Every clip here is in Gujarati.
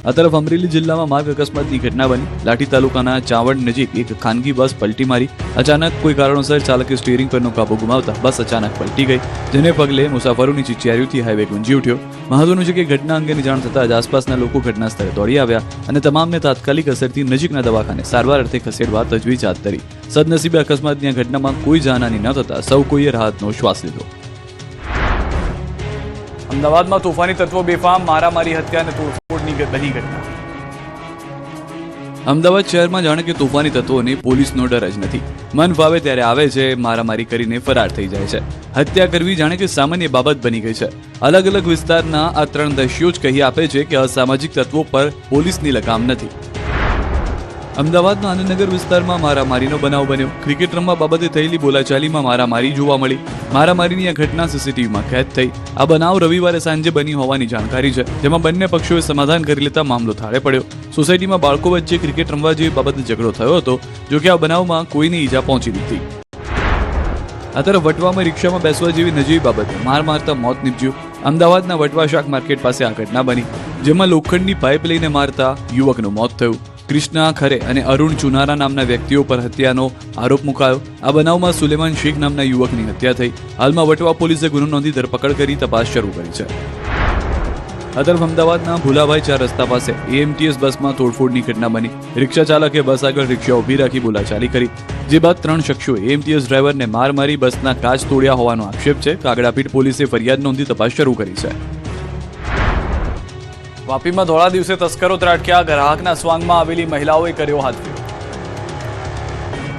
આ તરફ અમરેલી જિલ્લામાં માર્ગ અકસ્માતની ઘટના બની. લાઠી તાલુકાના ચાવડ નજીક એક ખાનગી બસ પલટી મારી. અચાનક કોઈ કારણોસર ચાલકે સ્ટીયરિંગ પરનો કાબુ ગુમાવતા બસ અચાનક પલટી ગઈ, જેને પગલે મુસાફરોની ચિચિયારીઓથી હાઈવે ગુંજી ઉઠ્યો. મહત્વનું છે કે ઘટના અંગેની જાણ થતાં જ આસપાસના લોકો ઘટના સ્થળે દોડી આવ્યા અને તમામને તાત્કાલિક અસરથી નજીકના દવાખાને સારવાર અર્થે ખસેડવા તજવીજ હાથ ધરી. સદનસીબે અકસ્માતની ઘટનામાં કોઈ જાનહાની ન થતા સૌ કોઈએ રાહતનો શ્વાસ લીધો. અમદાવાદમાં તોફાની તત્વો બેફામ, મારામારી, હત્યા અને તોડફોડની બની ઘટના. અમદાવાદ શહેરમાં જાણે કે તોફાની તત્વોને પોલીસનો ડર જ નથી. મન ફાવે ત્યારે આવે છે, મારામારી કરીને ફરાર થઈ જાય છે. હત્યા કરવી જાણે કે સામાન્ય બાબત બની ગઈ છે. અલગ અલગ વિસ્તારના આ 3 દ્રશ્યો જ કહી આપે છે કે અસામાજિક તત્વો પર પોલીસની લગામ નથી. અમદાવાદના આનંદનગર વિસ્તારમાં મારામારીનો બનાવ બન્યો. ક્રિકેટ રમવા બાબતે થયેલી બોલાચાલીમાં મારામારી જોવા મળી. મારામારીની આ ઘટના સીસીટીવીમાં કેદ થઈ. આ બનાવ રવિવારે સાંજે બની હોવાની જાણકારી છે, જેમાં બંને પક્ષોએ સમાધાન કરી લેતા મામલો થાળે પડ્યો. સોસાયટીમાં બાળકો વચ્ચે ક્રિકેટ રમવા જેવી બાબતે ઝઘડો થયો હતો, જોકે આ બનાવમાં કોઈને ઈજા પહોંચી નથી. આ તરફ વટવામાં રિક્ષામાં બેસવા જેવી નજીવી બાબતે માર મારતા મોત નીપજ્યું. અમદાવાદના વટવા શાક માર્કેટ પાસે આ ઘટના બની, જેમાં લોખંડની પાઇપ લઈને મારતા યુવકનું મોત થયું. કૃષ્ણા ખરે અને અરુણ ચુનારા નામના વ્યક્તિઓ પર હત્યાનો આરોપ મુકાયો. આ બનાવમાં સુલેમાન શેખ નામના યુવકની હત્યા થઈ. હાલમાં વટવા પોલીસે ગુનો નોંધી ધરપકડ કરી તપાસ શરૂ કરી છે. આ તરફ અમદાવાદના ભુલાભાઈ 4 રસ્તા પાસે એએમટીએસ બસમાં તોડફોડની ઘટના બની. રિક્ષા ચાલકે બસ આગળ રિક્ષા ઉભી રાખી બોલાચાલી કરી, જે બાદ 3 શખ્સોએ એએમટીએસ ડ્રાઈવરને માર મારી બસના કાચ તોડ્યા હોવાનો આક્ષેપ છે. કાગડાપીઠ પોલીસે ફરિયાદ નોંધી તપાસ શરૂ કરી છે. વાપીમાં ધોળા દિવસે તસ્કરો ત્રાટક્યા. ગ્રાહકના સ્વાંગમાં આવેલી મહિલાઓએ કર્યો હાથફેરો.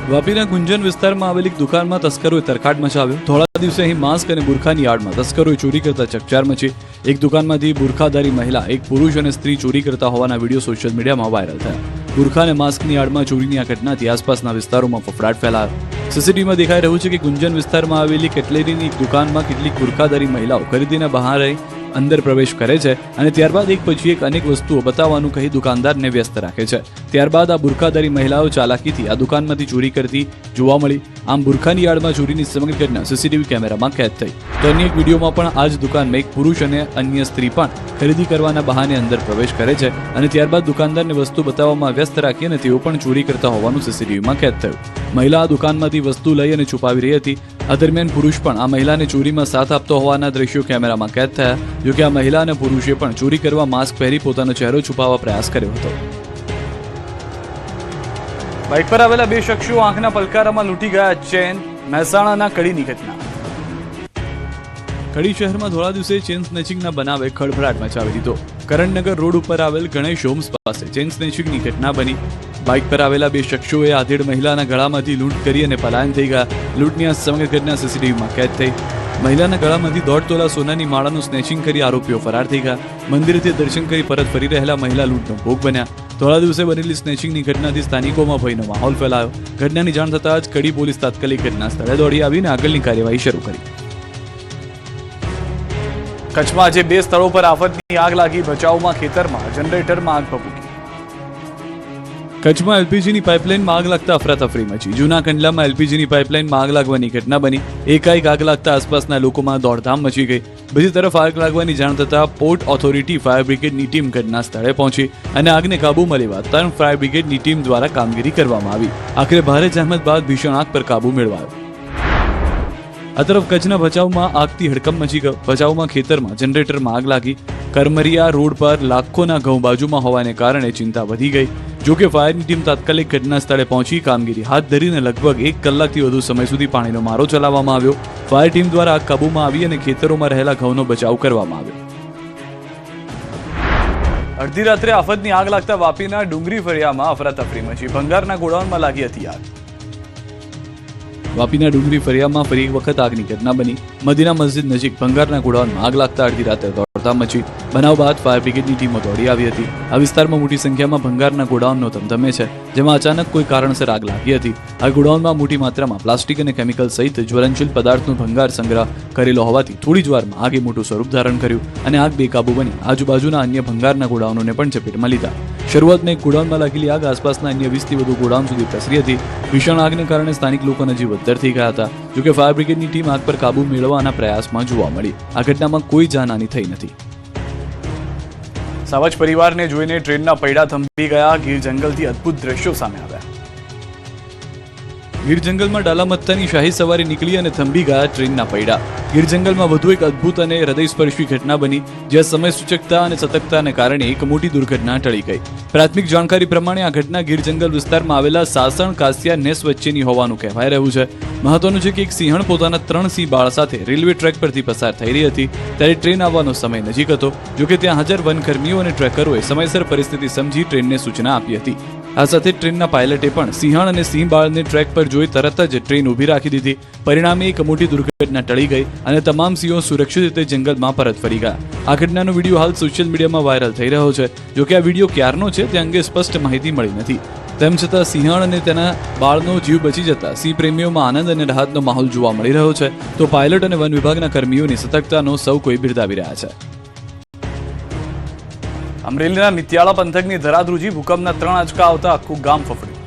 વાપીના ગુંજન વિસ્તારમાં આવેલી દુકાનમાં તસ્કરોએ તરખાટ મચાવ્યો. ધોળા દિવસે અહીં માસ્ક અને બુરખાની આડમાં તસ્કરોએ ચોરી કરતા ચકચાર મચી. એક દુકાનમાંથી બુરખાધારી મહિલા, એક પુરુષ અને સ્ત્રી ચોરી કરતા હોવાના વિડીયો સોશિયલ મીડિયામાં વાયરલ થયા. બુરખા અને માસ્કની આડમાં ચોરીની આ ઘટનાથી આસપાસના વિસ્તારોમાં ફફડાટ ફેલાયો. સીસીટીવીમાં દેખાઈ રહ્યું છે કે ગુંજન વિસ્તારમાં આવેલી કેટલેરીની એક દુકાનમાં કેટલીક બુરખાધારી મહિલાઓ ખરીદીને બહાર અંદર પ્રવેશ કરે છે અને ત્યારબાદ એક પછી એક અનેક વસ્તુઓ બતાવવાનું કહી દુકાનદારને વ્યસ્ત રાખે છે. ત્યારબાદ આ બુરખાધારી મહિલાઓ ચાલાકીથી આ દુકાનમાંથી ચોરી કરતી જોવા મળી. આમ બુરખાની આડમાં ચોરીની સમગ્ર ઘટના સીસીટીવી કેમેરામાં કેદ થઈ. તો અન્ય એક વિડીયોમાં પણ આ જ દુકાનમાં એક પુરુષ અને અન્ય સ્ત્રી પણ ખરીદી કરવાના બહાને અંદર પ્રવેશ કરે છે અને ત્યારબાદ દુકાનદારને વસ્તુ બતાવવામાં વ્યસ્ત રાખી અને તેઓ પણ ચોરી કરતા હોવાનું સીસીટીવીમાં કેદ થયું. મહિલા આ દુકાનમાંથી વસ્તુ લઈ અને છુપાવી રહી હતી. આ દરમિયાન પુરુષ પણ આ મહિલાને ચોરીમાં સાથ આપતો હોવાના દ્રશ્યો કેમેરામાં કેદ થયા. જોકે આ મહિલા અને પુરુષે પણ ચોરી કરવા માસ્ક પહેરી પોતાનો ચહેરો છુપાવવા પ્રયાસ કર્યો હતો. બાઇક પર આવેલા 2 શખ્સો આંખના પલકારામાં લૂંટી ગયા ચેન. મહેસાણાના કડીની ઘટના. કડી શહેરમાં ધોળા દિવસે ચેન સ્નેચિંગના બનાવે ખળભળાટ મચાવી દીધો. કરણનગર રોડ ઉપર આવેલ ગણેશ હોમ્સ પાસે ચેન સ્નેચિંગની ઘટના બની. બાઇક પર આવેલા 2 શખ્સોએ આધેડ મહિલાના ગળામાંથી લૂંટ કરી અને પલાયન થઈ ગયા. લૂંટની આ સમગ્ર ઘટના સીસીટીવીમાં કેદ થઈ. મહિલાના ગળામાંથી 1.5 તોલા સોનાની માળાનું સ્નેચિંગ કરી આરોપીઓ ફરાર થઈ ગયા. મંદિરેથી દર્શન કરી પરત ફરી રહેલા મહિલા લૂંટનો ભોગ બન્યા. ધોળા દિવસે બનેલી સ્નેચિંગની ઘટનાથી સ્થાનિકોમાં ભયનો માહોલ ફેલાયો. ઘટનાની જાણ થતાં જ કડી પોલીસ તાત્કાલિક ઘટના સ્થળે દોડી આવીને આગળની કાર્યવાહી શરૂ કરી. કચ્છમાં આજે 2 સ્થળો પર આફતની આગ લાગી. ભચાઉમાં ખેતરમાં જનરેટરમાં આગ ભભૂકી. કચ્છમાં એલપીજીની પાઇપલાઇનમાં આગ લાગતા અફરાતફરી મચી. જૂના કંડલામાં એલપીજીની પાઇપલાઇનમાં આગ લાગવાની ઘટના બની. એકાએક આગ લાગતા આસપાસના લોકોમાં દોડધામ મચી ગઈ. બીજી તરફ આગ લાગવાની જાણ થતાં પોર્ટ ઓથોરિટી ફાયર બ્રિગેડની ટીમ ઘટના સ્થળે પહોંચી અને આગને કાબૂમાં લેવા 3 ફાયર બ્રિગેડની ટીમ દ્વારા કામગીરી કરવામાં આવી. આખરે ભારે જહેમત બાદ ભીષણ આગ પર કાબૂ મેળવાયો. આ તરફ કચ્છના ભચાઉમાં આગથી હડકંપ મચી ગયો. ભચાઉમાં ખેતરમાં જનરેટરમાં આગ લાગી. કરમરિયા રોડ પર લાખોના ઘઉં બાજુમાં હોવાને કારણે ચિંતા વધી ગઈ. જોકે ફાયરની ટીમ તાત્કાલિક ઘટના સ્થળે પહોંચી કામગીરી હાથ ધરીને લગભગ 1 કલાકથી વધુ સમય સુધી પાણીનો મારો ચલાવવામાં આવ્યો. ફાયર ટીમ દ્વારા આગ કાબૂમાં આવી અને ખેતરોમાં રહેલા ઘઉંનો બચાવ કરવામાં આવ્યો. અડધી રાત્રે આફતની આગ લાગતા વાપીના ડુંગરી ફળિયામાં અફરાતફરી મચી. ભંગારના ગોડાઉનમાં લાગી હતી આગ. વાપીના ડુંગરી ફળિયામાં ફરી એક વખત આગની ઘટના બની. મદીના મસ્જિદ નજીક ભંગારના ગોડાઉનમાં આગ લાગતા અડધી રાત્રે દોડધામ મચી. બનાવ બાદ ફાયર બ્રિગેડની ટીમો દોડી આવી હતી. આ વિસ્તારમાં મોટી સંખ્યામાં ભંગારના ગોડાઉનનો ધમધમે છે, જેમાં અચાનક કોઈ કારણસર આગ લાગી હતી. આ ગોડાઉનમાં મોટી માત્રામાં પ્લાસ્ટિક અને કેમિકલ સહિત જ્વલનશીલ પદાર્થનો ભંગાર સંગ્રહ કરેલો હોવાથી થોડી જ વારમાં આગે મોટું સ્વરૂપ ધારણ કર્યું અને આગ બેકાબુ બની આજુબાજુના અન્ય ભંગારના ગોડાઉનોને પણ ચપેટમાં લીધા. શરૂઆતમાં એક ગોડાઉનમાં લાગેલી આગ આસપાસના અન્ય 20થી વધુ ગોડાઉન સુધી પ્રસરી હતી. ભીષણ આગને કારણે સ્થાનિક લોકોના જીવ અદ્ધર થઈ ગયા હતા. જોકે ફાયર બ્રિગેડની ટીમ આગ પર કાબુ મેળવવાના પ્રયાસમાં જોવા મળી. આ ઘટનામાં કોઈ જાનહાની થઈ નથી. સાવજ પરિવારને જોઈને ટ્રેનના પૈડા થંભી ગયા. ગીર જંગલથી અદ્ભુત દ્રશ્યો સામે આવ્યા. ગીર જંગલમાં ડાલામત્તાની શાહી સવારી નીકળી અને થંભી ગયા ટ્રેનના પૈડા. ગીર જંગલમાં વધુ એક અદ્ભુત અને હૃદયસ્પર્શી ઘટના બની, જ્યાં સમય સૂચકતા અને સતર્કતાને કારણે એક મોટી દુર્ઘટના ટળી ગઈ. પ્રાથમિક જાણકારી પ્રમાણે આ ઘટના ગીર જંગલ વિસ્તારમાં આવેલા સાસણ કાસિયા નેસ વચ્ચેની હોવાનું કહેવાય રહ્યું છે. મહત્વનું છે કે એક સિંહણ પોતાના 3 સિંહ બાળ સાથે રેલવે ટ્રેક પરથી પસાર થઈ રહી હતી, ત્યારે ટ્રેન આવવાનો સમય નજીક હતો. જોકે ત્યાં હાજર વનકર્મીઓ અને ટ્રેકરોએ સમયસર પરિસ્થિતિ સમજી ટ્રેનને સૂચના આપી હતી. આ સાથે ટ્રેનના પાયલટે પણ સિંહણ અને સિંહ બાળને ટ્રેક પર જોઈ તરત જ ટ્રેન ઊભી રાખી દીધી. પરિણામે એક મોટી દુર્ઘટના ટળી ગઈ અને તમામ સિંહો સુરક્ષિત રીતે જંગલમાં પરત ફરી ગયા. આ ઘટનાનો વિડીયો હાલ સોશિયલ મીડિયામાં વાયરલ થઈ રહ્યો છે. જોકે આ વિડીયો ક્યારનો છે તે અંગે સ્પષ્ટ માહિતી મળી નથી. તેમ છતાં સિંહણ અને તેના બાળનો જીવ બચી જતા સિંહ પ્રેમીઓમાં આનંદ અને રાહતનો માહોલ જોવા મળી રહ્યો છે. તો પાયલટ અને વન વિભાગના કર્મીઓની સતર્કતાનો સૌ કોઈ બિરદાવી રહ્યા છે. અમરેલીના મિતિયાળા પંથકની ધરાધ્રુજી ભૂકંપના 3 આંચકા આવતા આખું ગામ ફફડ્યું.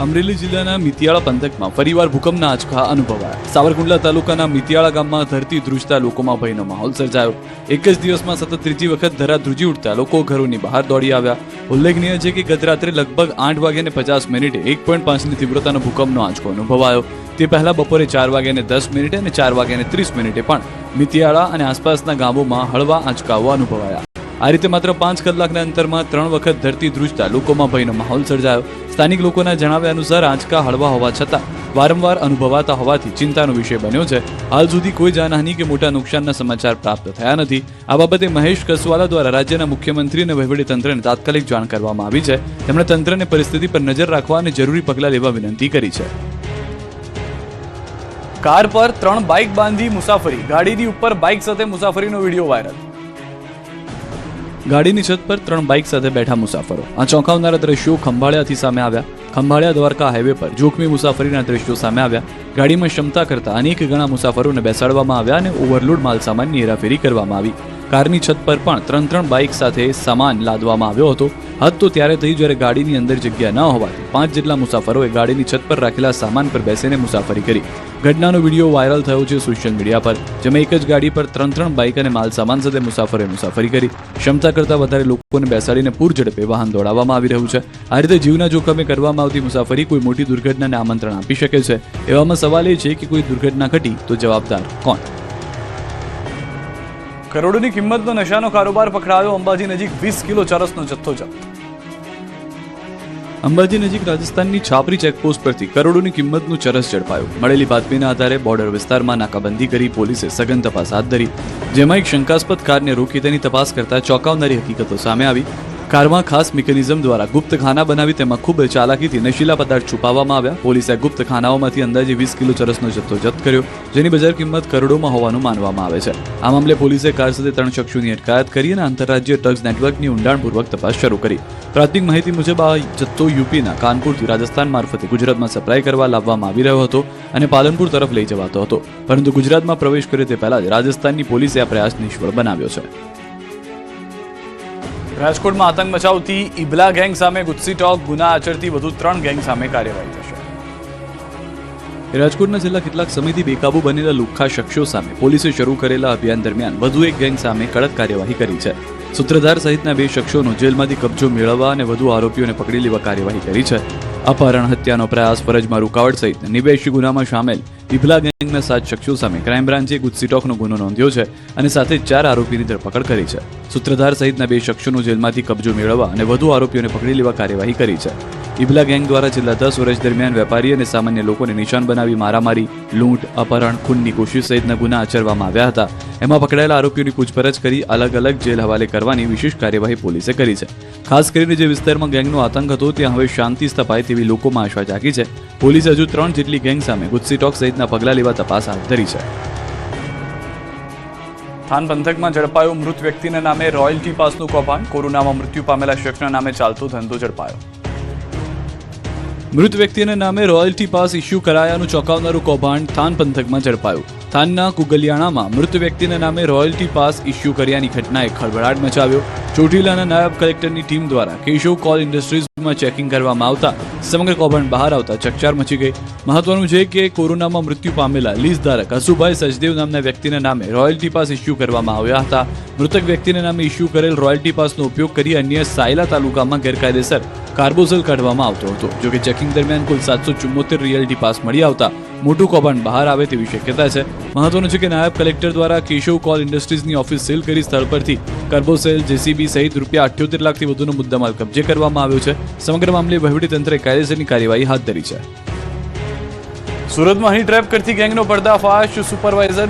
અમરેલી જિલ્લાના મિતિયાળા પંથકમાં ફરીવાર ભૂકંપના આંચકા અનુભવાયા. સાવરકુંડલા તાલુકાના મિતિયાળા ગામમાં ધરતી ધ્રુજતા લોકોમાં ભયનો માહોલ સર્જાયો. એક જ દિવસમાં સતત ત્રીજી વખત ધરાધ્રુજી ઉઠતા લોકો ઘરોની બહાર દોડી આવ્યા. ઉલ્લેખનીય છે કે ગત રાત્રે લગભગ 8:50 1.5ની તીવ્રતાનો ભૂકંપનો આંચકો અનુભવાયો. તે પહેલા બપોરે 4:10 અને 4:30 પણ મિતિયાળા અને આસપાસના ગામોમાં હળવા આંચકાઓ અનુભવાયા. આ રીતે માત્ર 5 કલાકના અંતરમાં 3 વખત ધરતી ધ્રુજતા લોકોમાં ભયનો માહોલ સર્જાયો. સ્થાનિક લોકોના જણાવ્યા અનુસાર આંચકા હળવા હોવા છતાં વારંવાર અનુભવાતા હોવાથી ચિંતાનો વિષય બન્યો છે. હાલ સુધી કોઈ જાનહાનિ કે મોટા નુકસાનના સમાચાર પ્રાપ્ત થયા નથી. આ બાબતે મહેશ કસવાલા દ્વારા રાજ્યના મુખ્યમંત્રી અને વહીવટીતંત્રને તાત્કાલિક જાણ કરવામાં આવી છે. તેમણે તંત્રને પરિસ્થિતિ પર નજર રાખવા અને જરૂરી પગલાં લેવા વિનંતી કરી છે. કાર પર 3 બાઇક બાંધી મુસાફરી. ગાડીની ઉપર બાઇક સાથે મુસાફરીનો વિડીયો વાયરલ. ગાડીની છત પર 3 બાઇક સાથે બેઠા મુસાફરો. આ ચોંકાવનારા દ્રશ્યો ખંભાળિયાથી સામે આવ્યા. ખંભાળિયા દ્વારકા હાઈવે પર જોખમી મુસાફરીના દ્રશ્યો સામે આવ્યા. ગાડીમાં ક્ષમતા કરતા અનેક ગણા મુસાફરોને બેસાડવામાં આવ્યા અને ઓવરલોડ માલસામાનની હેરાફેરી કરવામાં આવી. કારની છત પર પણ 3 બાઇક સાથે સામાન લાદવામાં આવ્યો હતો. હદ તો ત્યારે થઈ જ્યારે ગાડીની અંદર જગ્યા ન હોવાથી 5 જેટલા મુસાફરોએ ગાડીની છત પર રાખેલા સામાન પર બેસીને મુસાફરી કરી. ઘટનાનો વિડીયો વાયરલ થયો છે સોશિયલ મીડિયા પર, જેમાં એક જ ગાડી પર 3 બાઇક અને માલસામાન સાથે મુસાફરોએ મુસાફરી કરી. ક્ષમતા કરતાં વધારે લોકોને બેસાડીને પૂર ઝડપે વાહન દોડાવવામાં આવી રહ્યું છે. આ રીતે જીવના જોખમે કરવામાં આવતી મુસાફરી કોઈ મોટી દુર્ઘટનાને આમંત્રણ આપી શકે છે. એવામાં સવાલ એ છે કે કોઈ દુર્ઘટના ઘટી તો જવાબદાર કોણ? કરોડોની કિંમતનો નશાનો કારોબાર પકડાયો. અંબાજી નજીક 20 કિલો ચરસનો જથ્થો જપ્ત. અંબાજી નજીક રાજસ્થાનની છાપરી ચેકપોસ્ટ પરથી કરોડોની કિંમતનું ચરસ ઝડપાયું. મળેલી બાતમીના આધારે બોર્ડર વિસ્તારમાં નાકાબંધી કરી પોલીસે સઘન તપાસ હાથ ધરી, જેમાં એક શંકાસ્પદ કારને રોકી તેની તપાસ કરતા ચોંકાવનારી હકીકતો સામે આવી. કારમાં ખાસ મિકેનિઝમ દ્વારા ગુપ્ત ખાના બનાવી તેમાં ખૂબ ચાલાકીથી નશીલા પદાર્થ છુપાવવામાં આવ્યા. પોલીસે ગુપ્ત ખાનાઓમાંથી અંદાજે 20 કિલો ચરસનો જથ્થો જપ્ત કર્યો, જેની બજાર કિંમત કરોડોમાં હોવાનું માનવામાં આવે છે. આ મામલે પોલીસે કાર સાથે 3 શખ્સોની અટકાયત કરી અને આંતરરાજ્ય ડ્રગ્સ નેટવર્કની ઊંડાણપૂર્વક તપાસ શરૂ કરી. પ્રાથમિક માહિતી મુજબ આ જથ્થો યુપીના કાનપુરથી રાજસ્થાન મારફતે ગુજરાતમાં સપ્લાય કરવા લાવવામાં આવી રહ્યો હતો અને પાલનપુર તરફ લઈ જવાતો હતો, પરંતુ ગુજરાતમાં પ્રવેશ કરે તે પહેલા જ રાજસ્થાનની પોલીસે આ પ્રયાસ નિષ્ફળ બનાવ્યો છે. રાજકોટમાં આતંક મચાવતી ઇબલા ગેંગ સામે ગુસ્સી ટોક. ગુના આચરતી વધુ 3 ગેંગ સામે કાર્યવાહી થશે. રાજકોટના છેલ્લા કેટલાક સમયથી બેકાબુ બનેલા લુખ્ખા શખ્સો સામે પોલીસે શરૂ કરેલા અભિયાન દરમિયાન વધુ એક ગેંગ સામે કડક કાર્યવાહી કરી છે. સૂત્રધાર સહિતના 2 શખ્સોનો જેલમાંથી કબજો મેળવવા અને વધુ આરોપીઓને પકડી લેવા કાર્યવાહી કરી છે. અપહરણ, હત્યાનો પ્રયાસ, ફરજમાં રૂકાવટ સહિત 89 ગુનામાં સામેલ ઇબલા ગેંગના 7 શખ્સો સામે ક્રાઇમ બ્રાન્ચે ગુસ્સી ટોકનો ગુનો નોંધ્યો છે અને સાથે 4 આરોપીની ધરપકડ કરી છે. સૂત્રધાર સહિતના 2 શખ્સોનો જેલમાંથી કબજો મેળવવા અને વધુ આરોપીઓને પકડી લેવા કાર્યવાહી કરી છે. ઇબલા ગેંગ દ્વારા છેલ્લા 10 વર્ષ દરમિયાન વેપારી અને સામાન્ય લોકોને નિશાન બનાવી મારામારી, લૂંટ, અપહરણ, ખૂનની કોશિશ સહિતના ગુના આચરવામાં આવ્યા હતા. એમાં પકડાયેલા આરોપીઓની પૂછપરછ કરી અલગ અલગ જેલ હવાલે કરવાની વિશેષ કાર્યવાહી પોલીસે કરી છે. ખાસ કરીને જે વિસ્તારમાં ગેંગનો આતંક હતો ત્યાં હવે શાંતિ સ્થપાય તેવી લોકોમાં આશા જાગી છે. પોલીસે હજુ 3 જેટલી ગેંગ સામે ગુસ્સી ટોક સહિતના પગલાં લેવા તપાસ હાથ ધરી છે. થાન પંથકમાં ઝડપાયો મૃત વ્યક્તિના નામે રોયલ્ટી પાસનું કૌભાંડ. કોરોનામાં મૃત્યુ પામેલા શખ્સના નામે ચાલતો ધંધો ઝડપાયો. મૃત વ્યક્તિના નામે રોયલ્ટી પાસ ઇસ્યુ કરાયાનું ચોંકાવનારું કૌભાંડ થાન પંથકમાં ઝડપાયું. થાનના કુગલિયાણામાં મૃત વ્યક્તિના નામે રોયલ્ટી પાસ ઇસ્યુ કર્યાની ઘટનાએ ખળભળાટ મચાવ્યો. ચોટીલાના નાયબ કલેક્ટરની ટીમ દ્વારા કેશવ કોલ ઇન્ડસ્ટ્રીઝમાં ચેકિંગ કરવામાં આવતા સમગ્ર કૌભાંડ બહાર આવતા ચકચાર મચી ગઈ. મહત્વનું છે કે કોરોનામાં મૃત્યુ પામેલા લીઝ ધારક હસુભાઈ સચદેવ નામના વ્યક્તિના નામે રોયલ્ટી પાસ ઇસ્યુ કરવામાં આવ્યા હતા. મૃતક વ્યક્તિના નામે ઇસ્યુ કરેલ રોયલ્ટી પાસનો ઉપયોગ કરી અન્ય સાયલા તાલુકામાં ગેરકાયદેસર કાર્બોઝલ કાઢવામાં આવતો હતો. જોકે ચેકિંગ દરમિયાન કુલ 774 રોયલ્ટી પાસ મળી આવતા મોટું કૌભાંડ બહાર આવે તેવી શક્યતા છે. મહત્વનું છે કે નાયબ કલેક્ટર દ્વારા કેશવ કોલ ઇન્ડસ્ટ્રીઝની ઓફિસ સીલ કરી સ્થળ પરથી કાર્બોસેલ, જેસીબી સહિત ₹78 લાખથી વધુનો મુદ્દામાલ કબજે કરવામાં આવ્યો છે. સમગ્ર મામલે વહીવટીતંત્રે કાયદેસરની કાર્યવાહી હાથ ધરી છે. સુરતમાં હની ટ્રેપ કરતી ગેંગનો પર્દાફાશ. સુપરવાઇઝર